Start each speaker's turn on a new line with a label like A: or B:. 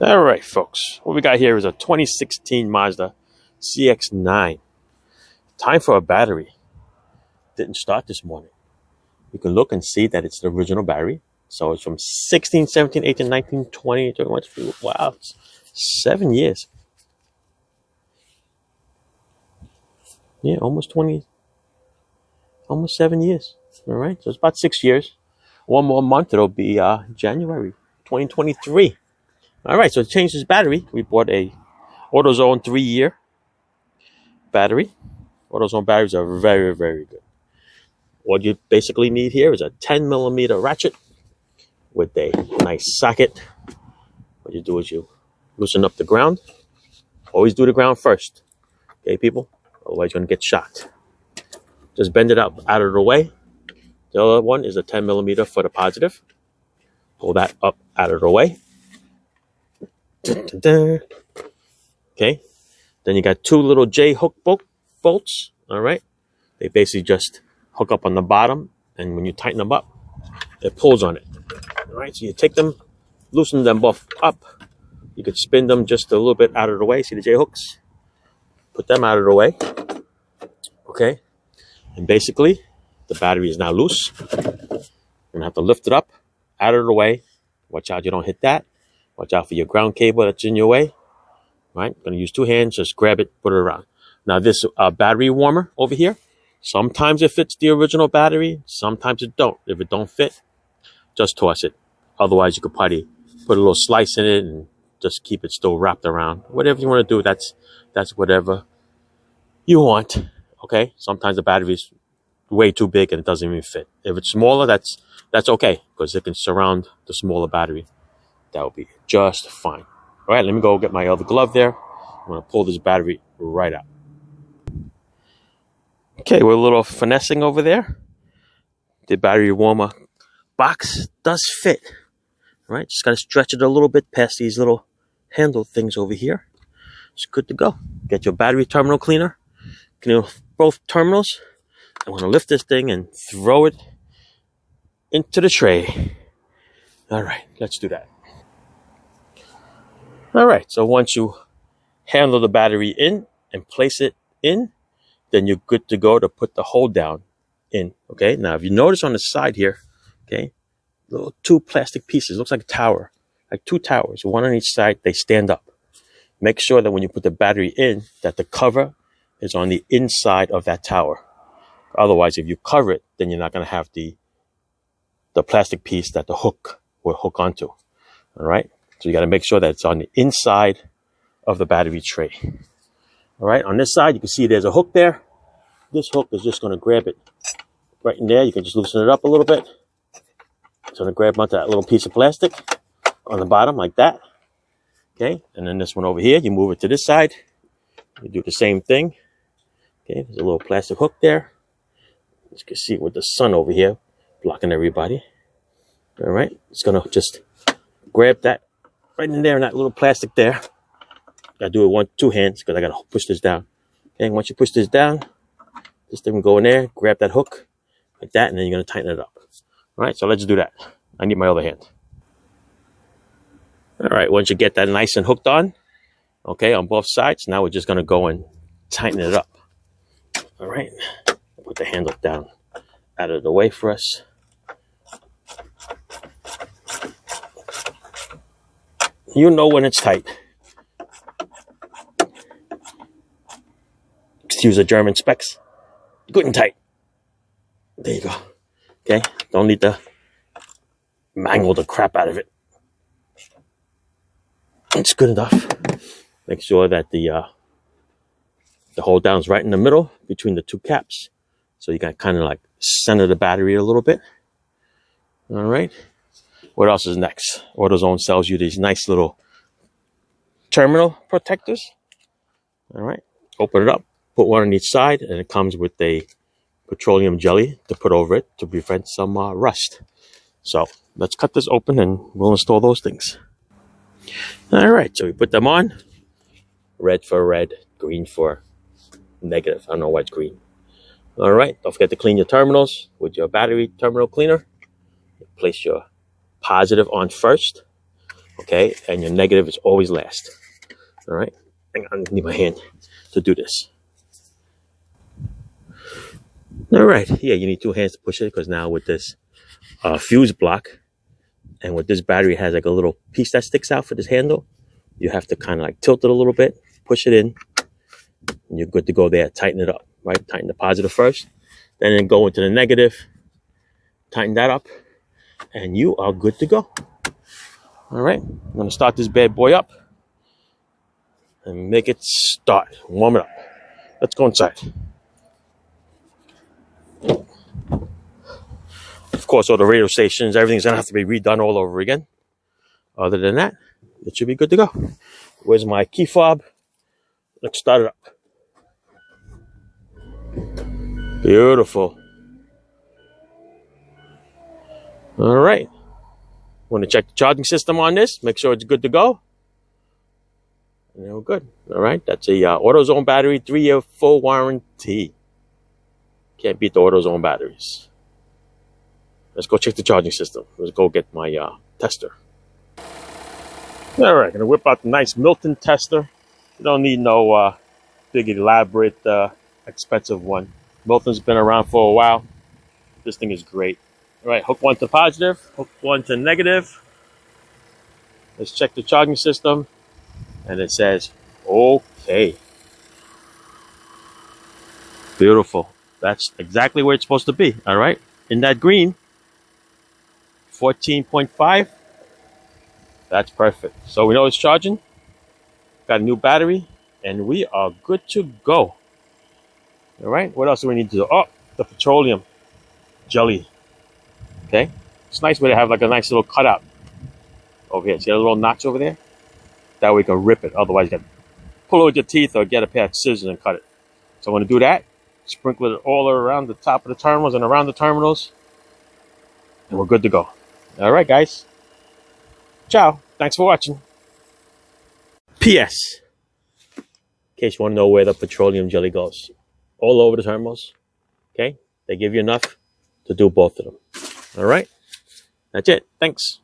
A: All right, folks. What we got here is a 2016 Mazda CX9. Time for a battery. Didn't start this morning. You can look and see that it's the original battery. So it's from 16, 17, 18, 19, 20, 21. Wow, it's 7 years. Yeah, almost 20, almost 7 years. All right, so it's about 6 years. One more month, it'll be January 2023. All right, so to change this battery, we bought a AutoZone 3-year battery. AutoZone batteries are very, very good. What you basically need here is a 10 millimeter ratchet with a nice socket. What you do is you loosen up the ground. Always do the ground first. Okay, people? Otherwise you're going to get shocked. Just bend it out of the way. The other one is a 10 millimeter for the positive. Pull that up out of the way. Okay. Then you got two little J hook bolts. All right. They basically just hook up on the bottom. And when you tighten them up, it pulls on it. All right. So you take them, loosen them both up. You could spin them just a little bit out of the way. See the J hooks? Put them out of the way. Okay. And basically, the battery is now loose. You're going to have to lift it up, out of the way. Watch out you don't hit that. Watch out for your ground cable that's in your way. All right. Going to use two hands. Just grab it, put it around. Now, this battery warmer over here, sometimes it fits the original battery. Sometimes it don't. If it don't fit, just toss it. Otherwise, you could probably put a little slice in it and just keep it still wrapped around. Whatever you want to do, that's whatever you want. Okay. Sometimes the battery is way too big and it doesn't even fit. If it's smaller, that's okay because it can surround the smaller battery. That will be just fine. All right, let me go get my other glove there. I'm going to pull this battery right out. Okay, we're a little finessing over there. The battery warmer box does fit. All right, just got to stretch it a little bit past these little handle things over here. It's good to go. Get your battery terminal cleaner. Clean both terminals. I'm going to lift this thing and throw it into the tray. All right, let's do that. All right, so once you handle the battery in and place it in, then you're good to go to put the hold down in. Okay, now if you notice on the side here, okay, little two plastic pieces, looks like a tower, like two towers, one on each side, they stand up. Make sure that when you put the battery in, that the cover is on the inside of that tower. Otherwise, if you cover it, then you're not going to have the plastic piece that the hook will hook onto. All right. So you got to make sure that it's on the inside of the battery tray. All right. On this side, you can see there's a hook there. This hook is just going to grab it right in there. You can just loosen it up a little bit. It's going to grab onto that little piece of plastic on the bottom like that. Okay. And then this one over here, you move it to this side. You do the same thing. Okay. There's a little plastic hook there. You can see it with the sun over here blocking everybody. All right. It's going to just grab that right in there in that little plastic there. Got to do it with two hands because I got to push this down. Okay. Once you push this down, this thing will go in there, grab that hook like that, and then you're going to tighten it up. All right. So let's do that. I need my other hand. All right. Once you get that nice and hooked on, okay, on both sides, now we're just going to go and tighten it up. All right. Put the handle down out of the way for us. You know when it's tight. Excuse the German specs. Good and tight. There you go. Okay. Don't need to mangle the crap out of it. It's good enough. Make sure that the hold down is right in the middle between the two caps. So you can kind of like center the battery a little bit. All right. What else is next? AutoZone sells you these nice little terminal protectors. All right. Open it up. Put one on each side. And it comes with a petroleum jelly to put over it to prevent some rust. So let's cut this open and we'll install those things. All right. So we put them on. Red for red. Green for negative. I don't know why it's green. All right. Don't forget to clean your terminals with your battery terminal cleaner. Place your positive on first. okay? And your negative is always last. All right? Hang on, I need my hand to do this. All right, yeah, you need two hands to push it because now with this fuse block and with this battery has like a little piece that sticks out for this handle, you have to kind of like tilt it a little bit, push it in, and you're good to go there. Tighten it up, right? Tighten the positive first, then go into the negative, tighten that up, and you are good to go. All right, I'm gonna start this bad boy up and make it start. Warm it up. Let's go inside. Of course, all the radio stations, everything's gonna have to be redone all over again. Other than that, it should be good to go. Where's my key fob? Let's start it up. Beautiful. All right. Want to check the charging system on this? Make sure it's good to go. And we're good. All right. That's a AutoZone battery, 3-year full warranty. Can't beat the AutoZone batteries. Let's go check the charging system. Let's go get my tester. All right. Gonna whip out the nice Milton tester. You don't need no big, elaborate, expensive one. Milton's been around for a while. This thing is great. All right, hook one to positive, hook one to negative. Let's check the charging system. And it says, okay. Beautiful. That's exactly where it's supposed to be, all right? In that green, 14.5. That's perfect. So we know it's charging. Got a new battery, and we are good to go. All right, what else do we need to do? Oh, the petroleum jelly. Okay, it's nice where they have like a nice little cutout over here. See a little notch over there? That way you can rip it. Otherwise, you got to pull it with your teeth or get a pair of scissors and cut it. So I'm going to do that. Sprinkle it all around the top of the terminals and around the terminals. And we're good to go. All right, guys. Ciao. Thanks for watching. P.S. In case you want to know where the petroleum jelly goes. All over the terminals. Okay? They give you enough to do both of them. All right? That's it. Thanks.